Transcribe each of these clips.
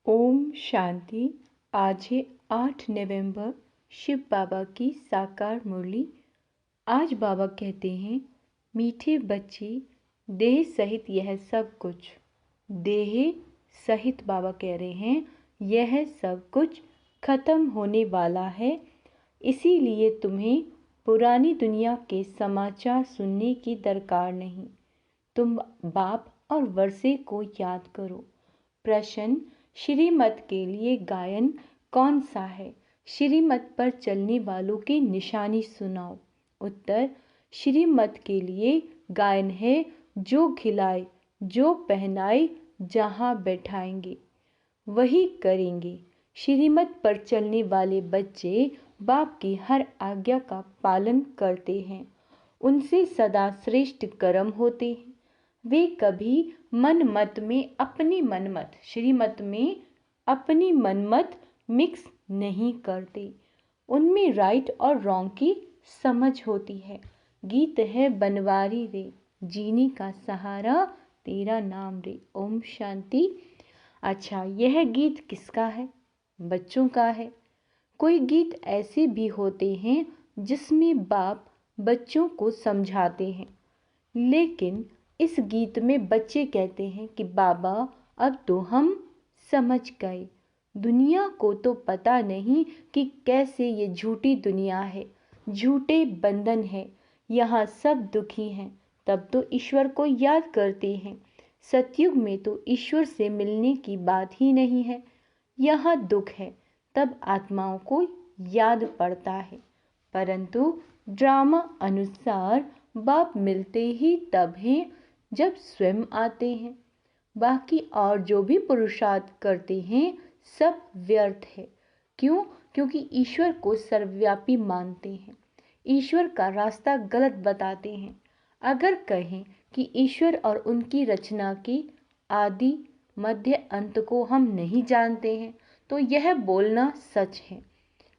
ओम शांति। आज है 8 नवंबर, शिव बाबा की साकार मुरली। आज बाबा कहते हैं, मीठे बच्चे, देह सहित यह सब कुछ, देह सहित बाबा कह रहे हैं यह सब कुछ खत्म होने वाला है। इसीलिए तुम्हें पुरानी दुनिया के समाचार सुनने की दरकार नहीं। तुम बाप और वर्षे को याद करो। प्रश्न, श्रीमत के लिए गायन कौन सा है? श्रीमत पर चलने वालों की निशानी सुनाओ। उत्तर, श्रीमत के लिए गायन है जो खिलाए, जो पहनाए, जहाँ बैठाएंगे वही करेंगे। श्रीमत पर चलने वाले बच्चे बाप की हर आज्ञा का पालन करते हैं। उनसे सदा श्रेष्ठ कर्म होते हैं। वे कभी मनमत में अपनी मनमत, श्रीमत में अपनी मनमत मिक्स नहीं करते। उनमें राइट और रॉन्ग की समझ होती है। गीत है बनवारी रे, जीने का सहारा तेरा नाम रे। ओम शांति। अच्छा, यह गीत किसका है? बच्चों का है। कोई गीत ऐसे भी होते हैं जिसमें बाप बच्चों को समझाते हैं, लेकिन इस गीत में बच्चे कहते हैं कि बाबा अब तो हम समझ गए। दुनिया को तो पता नहीं कि कैसे ये झूठी दुनिया है, झूठे बंधन है, यहाँ सब दुखी हैं। तब तो ईश्वर को याद करते हैं। सतयुग में तो ईश्वर से मिलने की बात ही नहीं है। यहाँ दुख है तब आत्माओं को याद पड़ता है, परंतु ड्रामा अनुसार बाप मिलते ही तब हैं जब स्वयं आते हैं। बाकी और जो भी पुरुषार्थ करते हैं सब व्यर्थ है। क्यों? क्योंकि ईश्वर को सर्वव्यापी मानते हैं, ईश्वर का रास्ता गलत बताते हैं। अगर कहें कि ईश्वर और उनकी रचना की आदि मध्य अंत को हम नहीं जानते हैं तो यह बोलना सच है।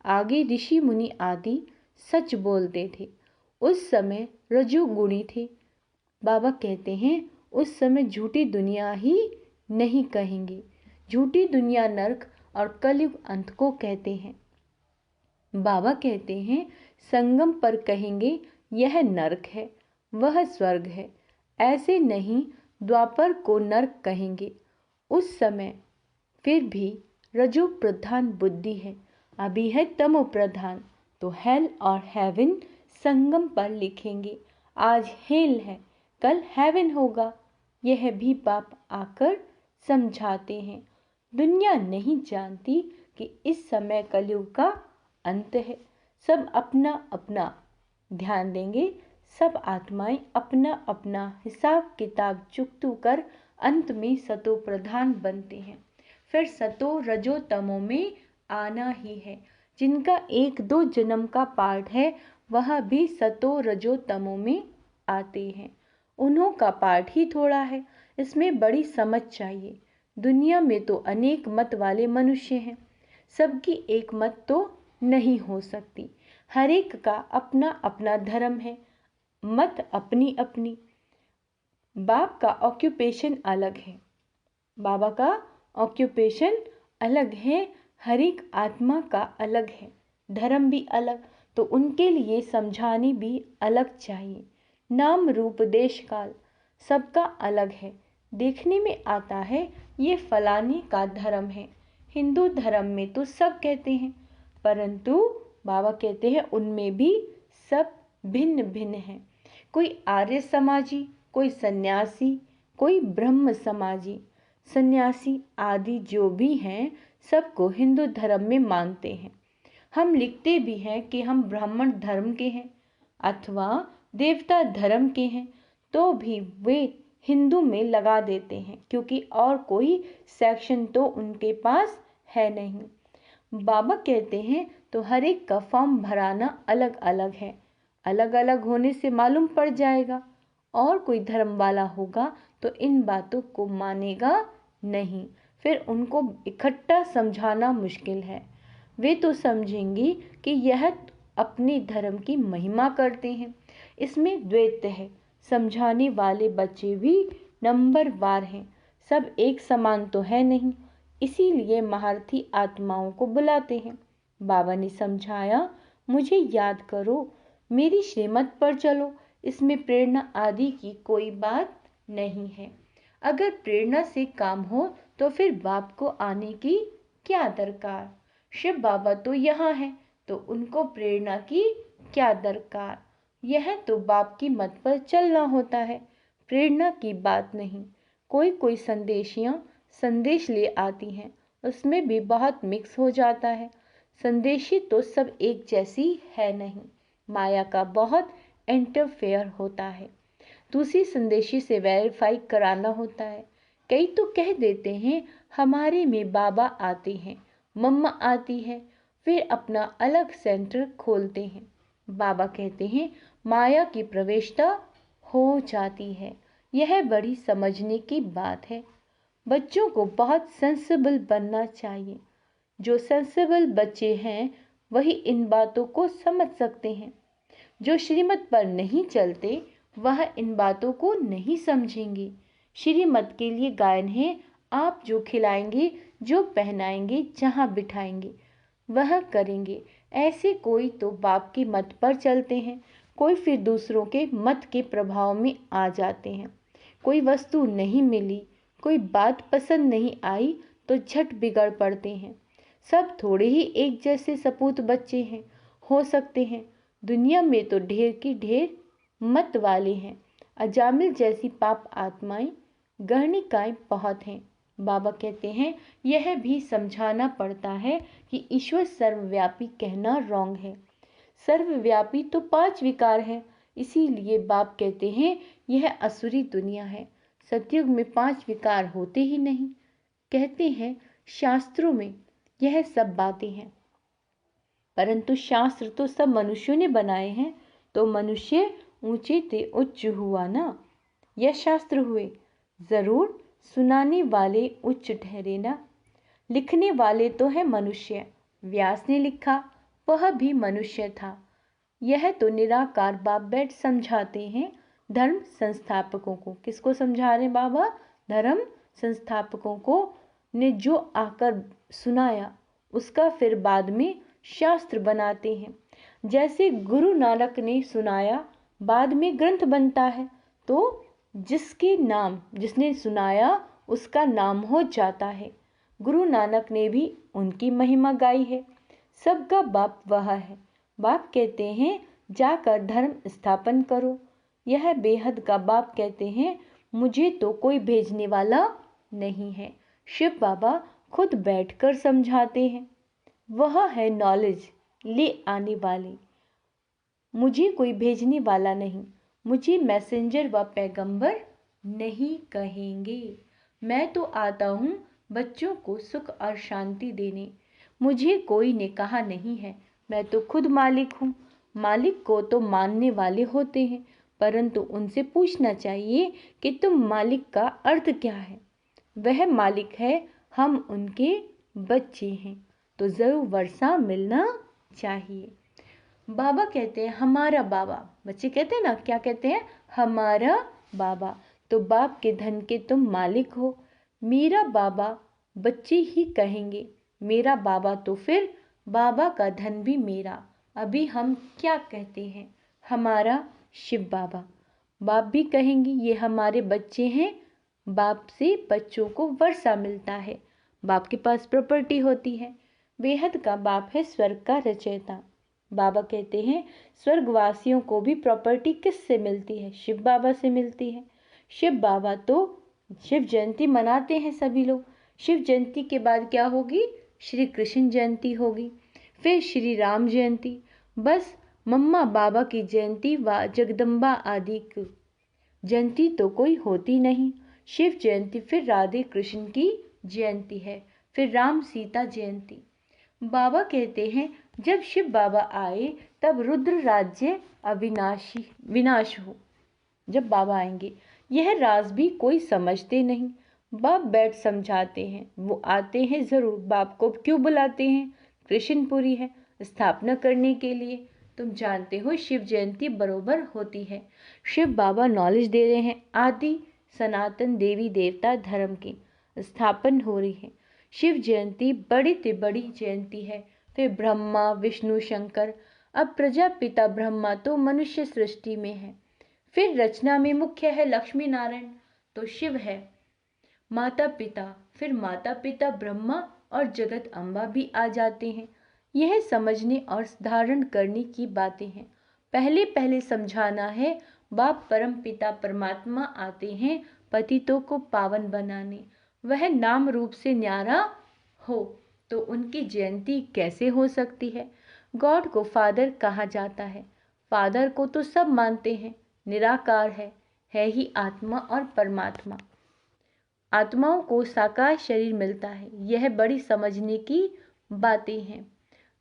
आगे ऋषि मुनि आदि सच बोलते थे। उस समय रजोगुणी थे। बाबा कहते हैं उस समय झूठी दुनिया ही नहीं कहेंगे। झूठी दुनिया नरक और कलयुग अंत को कहते हैं। बाबा कहते हैं संगम पर कहेंगे यह नरक है, वह स्वर्ग है। ऐसे नहीं, द्वापर को नरक कहेंगे। उस समय फिर भी रजो प्रधान बुद्धि है, अभी है तमो प्रधान, तो हेल और हेवन संगम पर लिखेंगे। आज हेल है, कल हेवन होगा। यह भी बाप आकर समझाते हैं। दुनिया नहीं जानती कि इस समय कलयुग का अंत है। सब अपना अपना ध्यान देंगे। सब आत्माएं अपना अपना हिसाब किताब चुकतू कर अंत में सतो प्रधान बनते हैं। फिर सतो रजो तमो में आना ही है। जिनका 1-2 जन्म का पाठ है वह भी सतो रजो तमो में आते हैं। उन्हों का पाठ ही थोड़ा है, इसमें बड़ी समझ चाहिए। दुनिया में तो अनेक मत वाले मनुष्य हैं, सबकी एक मत तो नहीं हो सकती। हर एक का अपना अपना धर्म है, मत अपनी अपनी। बाप का ऑक्यूपेशन अलग है, बाबा का ऑक्यूपेशन अलग है, हर एक आत्मा का अलग है, धर्म भी अलग, तो उनके लिए समझाने भी अलग चाहिए। नाम रूप देश काल सबका अलग है। देखने में आता है ये फलाने का धर्म है। हिंदू धर्म में तो सब कहते हैं, परंतु बाबा कहते हैं उनमें भी सब भिन्न भिन्न हैं। कोई आर्य समाजी, कोई सन्यासी, कोई ब्रह्म समाजी। सन्यासी आदि जो भी हैं सबको हिंदू धर्म में मानते हैं। हम लिखते भी हैं कि हम ब्राह्मण धर्म के हैं अथवा देवता धर्म के हैं, तो भी वे हिंदू में लगा देते हैं, क्योंकि और कोई सेक्शन तो उनके पास है नहीं। बाबा कहते हैं तो हर एक का फॉर्म भराना अलग अलग है। अलग अलग होने से मालूम पड़ जाएगा। और कोई धर्म वाला होगा तो इन बातों को मानेगा नहीं, फिर उनको इकट्ठा समझाना मुश्किल है। वे तो समझेंगी कि यह अपने धर्म की महिमा करते हैं, इसमें द्वैत है। समझाने वाले बच्चे भी नंबरवार हैं, सब एक समान तो है नहीं। इसीलिए महारथी आत्माओं को बुलाते हैं। बाबा ने समझाया, मुझे याद करो, मेरी श्रीमत पर चलो, इसमें प्रेरणा आदि की कोई बात नहीं है। अगर प्रेरणा से काम हो तो फिर बाप को आने की क्या दरकार। शिव बाबा तो यहाँ हैं, तो उनको प्रेरणा की क्या दरकार। यह तो बाप की मत पर चलना होता है, प्रेरणा की बात नहीं। कोई कोई संदेशियाँ संदेश ले आती हैं, उसमें भी बहुत मिक्स हो जाता है। संदेशी तो सब एक जैसी है नहीं, माया का बहुत इंटरफेयर होता है। दूसरी संदेशी से वेरीफाई कराना होता है। कई तो कह देते हैं हमारे में बाबा आते हैं, मम्मा आती है, फिर अपना अलग सेंटर खोलते हैं। बाबा कहते हैं माया की प्रवेशता हो जाती है। यह बड़ी समझने की बात है। बच्चों को बहुत सेंसिबल बनना चाहिए। जो सेंसिबल बच्चे हैं वही इन बातों को समझ सकते हैं। जो श्रीमत पर नहीं चलते वह इन बातों को नहीं समझेंगे। श्रीमत के लिए गायन है, आप जो खिलाएंगे, जो पहनाएंगे, जहाँ बिठाएंगे वह करेंगे। ऐसे कोई तो बाप की मत पर चलते हैं, कोई फिर दूसरों के मत के प्रभाव में आ जाते हैं। कोई वस्तु नहीं मिली, कोई बात पसंद नहीं आई तो झट बिगड़ पड़ते हैं। सब थोड़े ही एक जैसे सपूत बच्चे हैं, हो सकते हैं। दुनिया में तो ढेर की ढेर मत वाले हैं। अजामिल जैसी पाप आत्माएं, गहनिकाएं बहुत हैं। बाबा कहते हैं यह भी समझाना पड़ता है कि ईश्वर सर्वव्यापी कहना रॉन्ग है। सर्वव्यापी तो 5 विकार है, इसीलिए बाप कहते हैं यह असुरी दुनिया है। सतयुग में 5 विकार होते ही नहीं। कहते हैं शास्त्रों में यह सब बातें हैं, परंतु शास्त्र तो सब मनुष्यों ने बनाए हैं, तो मनुष्य ऊंचे ते उच्च हुआ ना। यह शास्त्र हुए, जरूर सुनाने वाले उच्च ठहरे ना। लिखने वाले तो है मनुष्य, व्यास ने लिखा वह भी मनुष्य था। यह तो निराकार बाप बैठ समझाते हैं धर्म संस्थापकों को। किसको समझा रहे बाबा? धर्म संस्थापकों को ने जो आकर सुनाया उसका फिर बाद में शास्त्र बनाते हैं। जैसे गुरु नानक ने सुनाया बाद में ग्रंथ बनता है, तो जिसके नाम जिसने सुनाया उसका नाम हो जाता है। गुरु नानक ने भी उनकी महिमा गाई है। सबका बाप वह है। बाप कहते हैं जाकर धर्म स्थापन करो। यह बेहद का बाप कहते हैं मुझे तो कोई भेजने वाला नहीं है। शिव बाबा खुद बैठकर समझाते हैं, वह है नॉलेज ले आने वाले। मुझे कोई भेजने वाला नहीं, मुझे मैसेंजर व पैगंबर नहीं कहेंगे। मैं तो आता हूँ बच्चों को सुख और शांति देने। मुझे कोई ने कहा नहीं है, मैं तो खुद मालिक हूँ। मालिक को तो मानने वाले होते हैं, परंतु उनसे पूछना चाहिए कि तुम मालिक का अर्थ क्या है। वह मालिक है, हम उनके बच्चे हैं, तो जरूर वर्षा मिलना चाहिए। बाबा कहते हैं हमारा बाबा। बच्चे कहते हैं ना, क्या कहते हैं? हमारा बाबा। तो बाप के धन के तुम मालिक हो। मेरा बाबा बच्चे ही कहेंगे, मेरा बाबा तो फिर बाबा का धन भी मेरा। अभी हम क्या कहते हैं? हमारा शिव बाबा। बाप भी कहेंगे ये हमारे बच्चे हैं। बाप से बच्चों को वर्षा मिलता है। बाप के पास प्रॉपर्टी होती है। बेहद का बाप है स्वर्ग का रचयिता। बाबा कहते हैं स्वर्गवासियों को भी प्रॉपर्टी किससे मिलती है? शिव बाबा से मिलती है। शिव बाबा तो शिव जयंती मनाते हैं सभी लोग। शिव जयंती के बाद क्या होगी? श्री कृष्ण जयंती होगी, फिर श्री राम जयंती। बस मम्मा बाबा की जयंती व जगदम्बा आदि की जयंती तो कोई होती नहीं। शिव जयंती, फिर राधे कृष्ण की जयंती है, फिर राम सीता जयंती। बाबा कहते हैं जब शिव बाबा आए तब रुद्र राज्य विनाश हो। जब बाबा आएंगे यह राज भी कोई समझते नहीं। बाप बैठ समझाते हैं, वो आते हैं जरूर। बाप को क्यों बुलाते हैं? कृष्णपुरी है स्थापना करने के लिए। तुम जानते हो शिव जयंती बरोबर होती है। शिव बाबा नॉलेज दे रहे हैं, आदि सनातन देवी देवता धर्म की स्थापन हो रही है। शिव जयंती बड़ी से बड़ी जयंती है। फिर ब्रह्मा विष्णु शंकर। अब प्रजापिता ब्रह्मा तो मनुष्य सृष्टि में है। फिर रचना में मुख्य है लक्ष्मी नारायण, तो शिव है माता पिता। फिर माता पिता ब्रह्मा और जगत अम्बा भी आ जाते हैं। यह समझने और धारण करने की बातें हैं। पहले पहले समझाना है, बाप परम पिता परमात्मा आते हैं पतितों को पावन बनाने। वह नाम रूप से न्यारा हो तो उनकी जयंती कैसे हो सकती है। गॉड को फादर कहा जाता है। फादर को तो सब मानते हैं, निराकार है ही आत्मा और परमात्मा। आत्माओं को साकार शरीर मिलता है, यह बड़ी समझने की बातें हैं।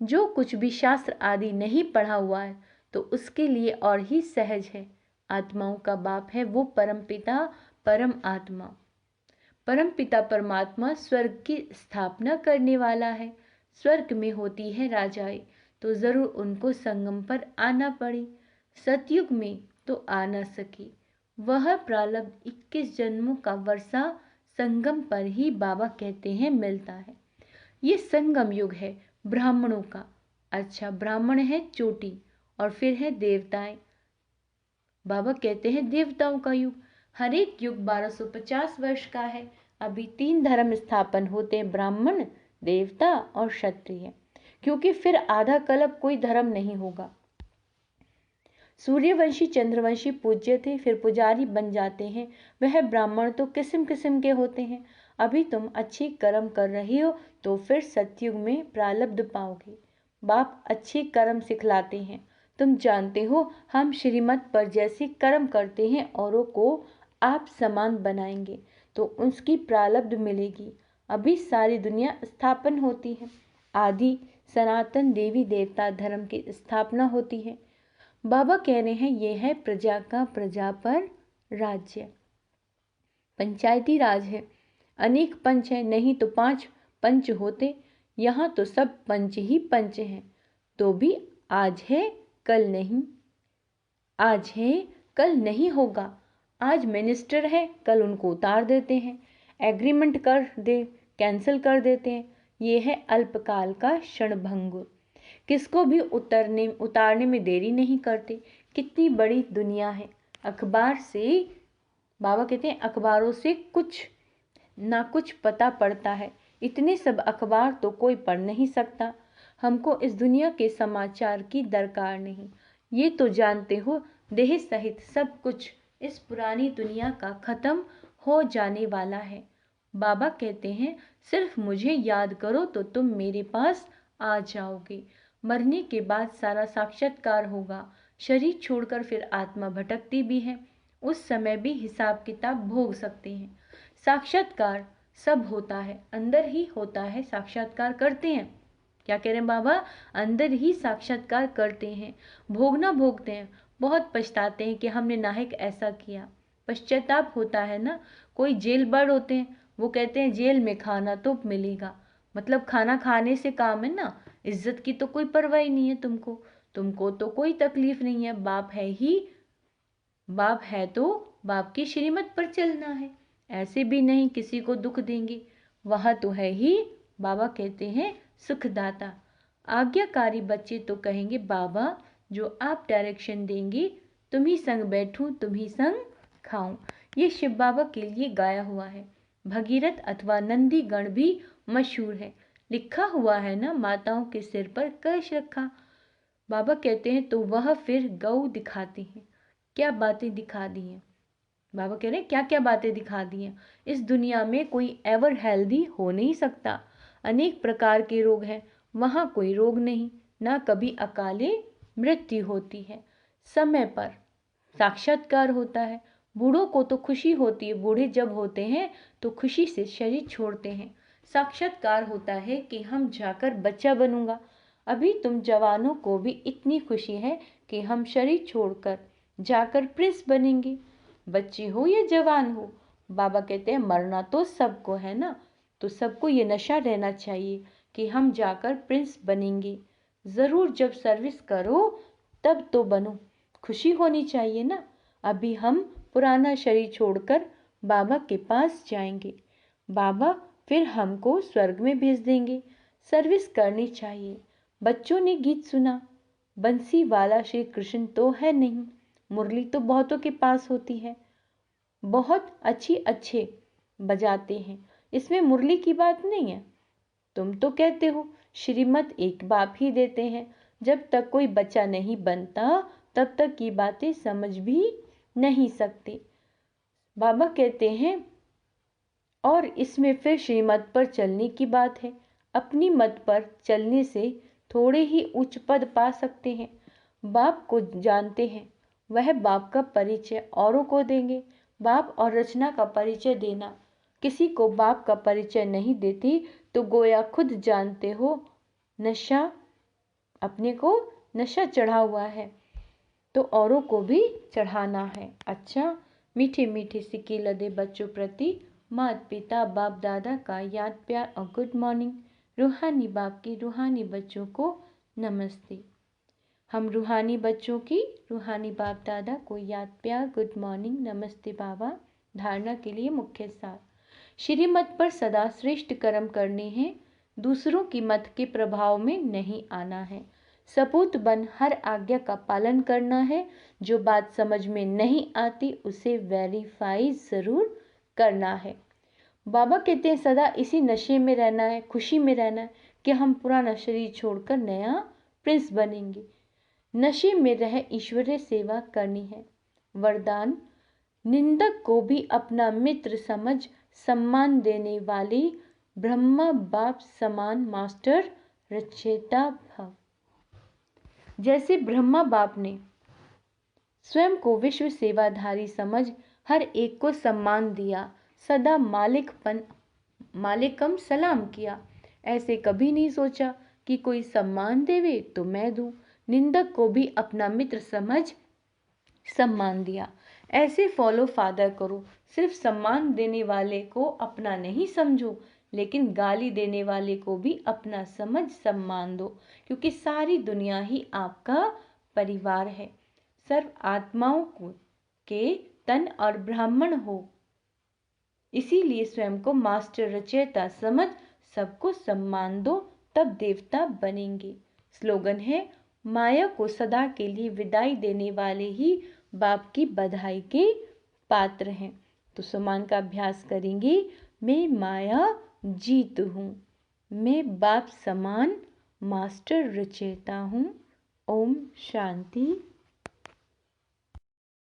जो कुछ भी शास्त्र आदि नहीं पढ़ा हुआ है तो उसके लिए और ही सहज है। आत्माओं का बाप है वो परम पिता परम आत्मा। परम पिता परमात्मा स्वर्ग की स्थापना करने वाला है। स्वर्ग में होती है राजाएं, तो जरूर उनको संगम पर आना पड़े। सतयुग में तो आ न सके। वह प्रारब्ध 21 जन्मों का वर्षा संगम पर ही बाबा कहते हैं मिलता है। ये संगम युग है ब्राह्मणों का। अच्छा, ब्राह्मण है चोटी और फिर है देवताएं। बाबा कहते हैं देवताओं का युग। हर एक युग 1250 वर्ष का है। अभी 3 धर्म स्थापन होते हैं, ब्राह्मण, देवता और क्षत्रिय, क्योंकि फिर आधा कल्प कोई धर्म नहीं होगा। सूर्यवंशी चंद्रवंशी पूज्य थे, फिर पुजारी बन जाते हैं। वह ब्राह्मण तो किस्म किस्म के होते हैं। अभी तुम अच्छी कर्म कर रही हो तो फिर सतयुग में प्रारब्ध पाओगे। बाप अच्छे कर्म सिखलाते हैं। तुम जानते हो हम श्रीमत पर जैसे कर्म करते हैं औरों को आप समान बनाएंगे तो उसकी प्रारब्ध मिलेगी। अभी सारी दुनिया स्थापन होती है। आदि सनातन देवी देवता धर्म की स्थापना होती है। बाबा कह रहे हैं ये है प्रजा का प्रजा पर राज्य। पंचायती राज है। अनेक पंच है, नहीं तो 5 पंच होते। यहाँ तो सब पंच ही पंच हैं। तो भी आज है कल नहीं, आज है कल नहीं होगा। आज मिनिस्टर है, कल उनको उतार देते हैं। एग्रीमेंट कर दे, कैंसिल कर देते हैं। ये है अल्पकाल का क्षणभंगुर। किसको भी उतारने में देरी नहीं करते। कितनी बड़ी दुनिया है। अखबार से, बाबा कहते हैं अखबारों से कुछ ना कुछ पता पड़ता है। इतने सब अखबार तो कोई पढ़ नहीं सकता। हमको इस दुनिया के समाचार की दरकार नहीं। ये तो जानते हो देह सहित सब कुछ इस पुरानी दुनिया का खत्म हो जाने वाला है। बाबा कहते हैं सिर्फ मुझे याद करो तो तुम मेरे पास आ जाओगे। मरने के बाद सारा साक्षात्कार होगा। शरीर छोड़कर फिर आत्मा भटकती भी है। उस समय भी हिसाब किताब भोग सकते हैं। साक्षात्कार सब होता है, अंदर ही होता है। साक्षात्कार करते हैं, क्या कह रहे हैं बाबा, अंदर ही साक्षात्कार करते हैं। भोगना भोगते हैं, बहुत पछताते हैं कि हमने नाहक ऐसा किया। पश्चाताप होता है ना। कोई जेल बर्ड होते हैं, वो कहते हैं जेल में खाना तो मिलेगा। मतलब खाना खाने से काम है ना। इज्जत की तो कोई परवाह ही नहीं है तुमको तो कोई तकलीफ नहीं है। बाप है ही, बाप है तो बाप की श्रीमत पर चलना है। ऐसे भी नहीं किसी को दुख देंगे। वह तो है ही, बाबा कहते हैं सुखदाता। आज्ञाकारी बच्चे तो कहेंगे बाबा जो आप डायरेक्शन देंगे, तुम ही संग बैठूं, तुम ही संग खाऊं। ये शिव बाबा के लिए गाया हुआ है। भगीरथ अथवा नंदी गण भी मशहूर है। लिखा हुआ है ना, माताओं के सिर पर कलश रखा। बाबा कहते हैं तो वह फिर गौ दिखाती हैं। क्या बातें दिखा दी हैं। बाबा कह रहे हैं क्या क्या बातें दिखा दी हैं। इस दुनिया में कोई एवर हेल्दी हो नहीं सकता। अनेक प्रकार के रोग हैं, वहाँ कोई रोग नहीं। ना कभी अकाले मृत्यु होती है। समय पर साक्षात्कार होता है। बूढ़ों को तो खुशी होती है, बूढ़े जब होते हैं तो खुशी से शरीर छोड़ते हैं। साक्षात्कार होता है कि हम जाकर बच्चा बनूंगा। अभी तुम जवानों को भी इतनी खुशी है कि हम शरीर छोड़कर जाकर प्रिंस बनेंगे। बच्चे हो या जवान हो, बाबा कहते हैं मरना तो सबको है ना। तो सबको ये नशा रहना चाहिए कि हम जाकर प्रिंस बनेंगे। ज़रूर जब सर्विस करो तब तो बनो, खुशी होनी चाहिए ना। अभी हम पुराना शरीर छोड़कर बाबा के पास जाएंगे। बाबा फिर हमको स्वर्ग में भेज देंगे। सर्विस करनी चाहिए। बच्चों ने गीत सुना, बंसी वाला श्री कृष्ण तो है नहीं, मुरली तो बहुतों के पास होती है, बहुत अच्छे बजाते हैं, इसमें मुरली की बात नहीं है। तुम तो कहते हो श्रीमत एक बाप ही देते हैं। जब तक कोई बच्चा नहीं बनता तब तक की बातें समझ भी नहीं सकते। बाबा कहते हैं और इसमें फिर श्रीमत पर चलने की बात है। अपनी मत पर चलने से थोड़े ही उच्च पद पा सकते हैं। बाप को जानते हैं, वह बाप का परिचय औरों को देंगे। बाप और रचना का परिचय देना, किसी को बाप का परिचय नहीं देती तो गोया खुद जानते हो नशा, अपने को नशा चढ़ा हुआ है तो औरों को भी चढ़ाना है। अच्छा, मीठे मीठे सिक्के लदे बच्चों प्रति माता पिता बाप दादा का याद प्यार और गुड मॉर्निंग। रूहानी बाप की रूहानी बच्चों को नमस्ते। हम रूहानी बच्चों की रूहानी बाप दादा को याद प्यार गुड मॉर्निंग नमस्ते बाबा। धारणा के लिए मुख्य सार, श्रीमत पर सदा श्रेष्ठ कर्म करने हैं, दूसरों की मत के प्रभाव में नहीं आना है, सपूत बन हर आज्ञा का पालन करना है, जो बात समझ में नहीं आती उसे वेरीफाई जरूर करना है। बाबा कहते हैं सदा इसी नशे में रहना है, खुशी में रहना है कि हम पुराना शरीर छोड़कर नया प्रिंस बनेंगे। नशे में रह ईश्वरीय सेवा करनी है। वरदान, निंदक को भी अपना मित्र समझ सम्मान देने वाली ब्रह्मा बाप समान मास्टर रचयिता भव। जैसे ब्रह्मा बाप ने स्वयं को विश्व सेवाधारी समझ हर एक को सम्मान दिया, सदा मालिकम सलाम किया, ऐसे कभी नहीं सोचा कि कोई सम्मान देवे तो मैं दूं। निंदक को भी अपना मित्र समझ सम्मान दिया। ऐसे फॉलो फादर करो, सिर्फ सम्मान देने वाले को अपना नहीं समझो, लेकिन गाली देने वाले को भी अपना समझ सम्मान दो, क्योंकि सारी दुनिया ही आपका परिवार है। सर्व आत्माओं के तन और ब्राह्मण हो, इसीलिए स्वयं को मास्टर रचयिता समझ सबको सम्मान दो, तब देवता बनेंगे। स्लोगन है, माया को सदा के लिए विदाई देने वाले ही बाप की बधाई के पात्र हैं। तो सम्मान का अभ्यास करेंगे। मैं माया जीत हूँ, मैं बाप समान मास्टर रचयिता हूँ। ओम शांति।